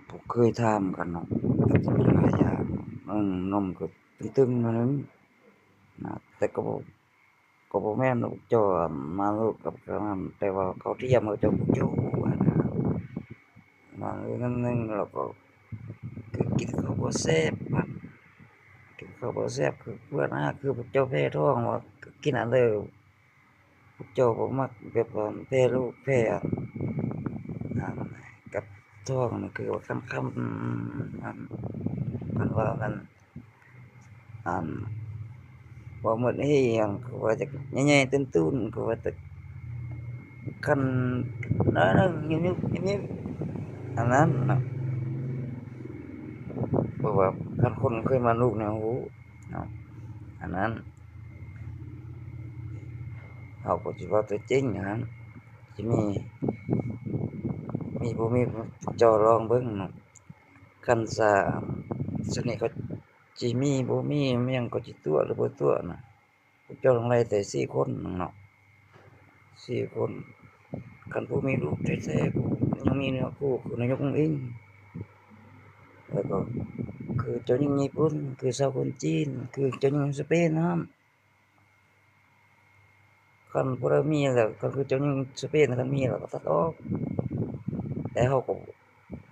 ผมเคยทำกันเนาะก็จะมีหลายอย่างนมก็ตึงๆมานั้นนะแต่ก็บ่แม่นเจ้ามาลูกกับเขานั้นแต่ว่าเขาเทียมเอาเจ้าผู้เจ้าอะนะมานั่นหนึ่งแล้วก็คือกินข้าวบ่แซ่บมันกินข้าวบ่แซ่บคือเพื่อนคือพวกเจ้าแพ้ท้องว่ากินอันเด้อพวกเจ้าบ่มักแบบว่าแพ้ลูกแพ้อันกับท้องนี่คือว่าค่ำๆมันว่ามันอัน บ่หมดให้หยังเขาว่าจักใหญ่ๆตุ้นๆเขาว่าแต่คันน้อยหนึ่งยุบๆยิบๆอันนั้นน่ะเพราะว่าคันคนเคยมาลูกเนี่ยรู้เนาะอันนั้นเขาก็สิเว้าแต่จริงอันนั้นสิมีบ่มีเจ้าลองเบิ่งเนาะคันซุนี้เขาสิมีบ่มีอิหยังก็สิตัวหรือบ่ตัวน่ะพวกเจ้าต้องไล่แต่4คนเนาะ4คนคันผู้มีลูกแท้ๆผู้ยังมีเนื้อคู่คือนายกอุ๊งอิ๊ง แล้วก็คือเจ้าหญิงญี่ปุ่นคือชาวคนจีนคือเจ้าหญิงสเปนนำคันบ่ได้มีแล้วก็คือเจ้าหญิงสเปนคันมีแล้วก็ตัดออกแต่เขาก็บ่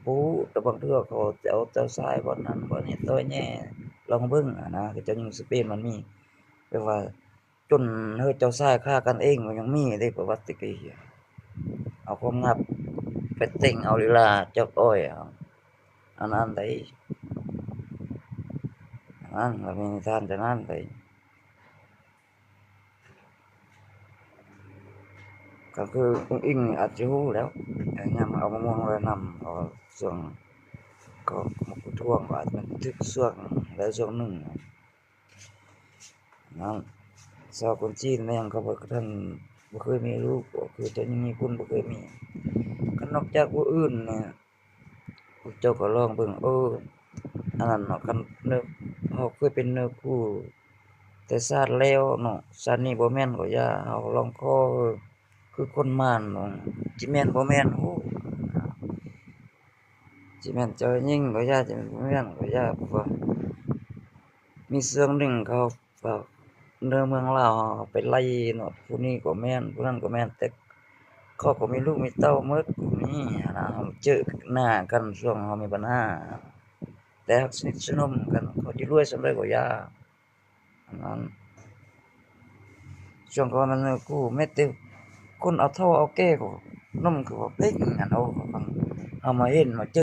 รู้แต่บางเทื่อเขาจะเอาเจ้าชายบ่นั้นบ่นี้ต่อแหน่ลองเบิ่งอะนะคือเจ้าหญิงสเปนมันมีแบบว่าจนเฮ้ยเจ้าชายฆ่ากันเองมันยังมีเลยประวัติตะกี้อะเอาความลับไปเต้งเอาลีลาจอกอ้อยเอาอันนั้นได้อันนั้นก็มีนิทานจากนั้นไป ก็คืออุ้งอิงอาจจะรู้แล้วแต่ยามเอามะม่วงมานำเอาช่วงก็มาประท้วงว่าอาจมันถึกช่วงใดช่วงหนึ่งนั้นชาวคนจีนแล้วยังเขาบ่ทันบ่เคยมีลูกก็คือเจ้าหญิงญี่ปุ่นบ่เคยมีก็นอกจากผู้อื่นเนี่ยพวกเจ้าก็ลองเบิ่งอันนั้นเนาะคันเนื้อเราเคยเป็นเนื้อคู่แต่ชาติแล้วเนาะชาตินี้บ่แม่นก็อย่าเราลองขอคือคนม่านเนาะสิแม่นบ่แม่นโอ้ สิแม่นเจ้าหญิงก็อย่าสิแม่นก็อย่าเพราะว่ามีเรื่องหนึ่งเขาฝากเรื่องเมืองลาวเขาไปไล่เนาะผู้นี้ก็แม่นผู้นั้นก็แม่นแต่เขาก็มีลูกมีเต้าหมดก็มีหั้นนะเราเจอหน้ากันช่วงเรามีปัญหาแต่สนิทสนมกันเขาสิรวยส่ำใดก็อย่าอันนั้นช่วงก่อนนั้นกูแม้แต่คนเอาเฒ่าเอาแก่ก็นำคือว่าเพ่งอันเอาเขาฟังเอามาเห็นมาเจอ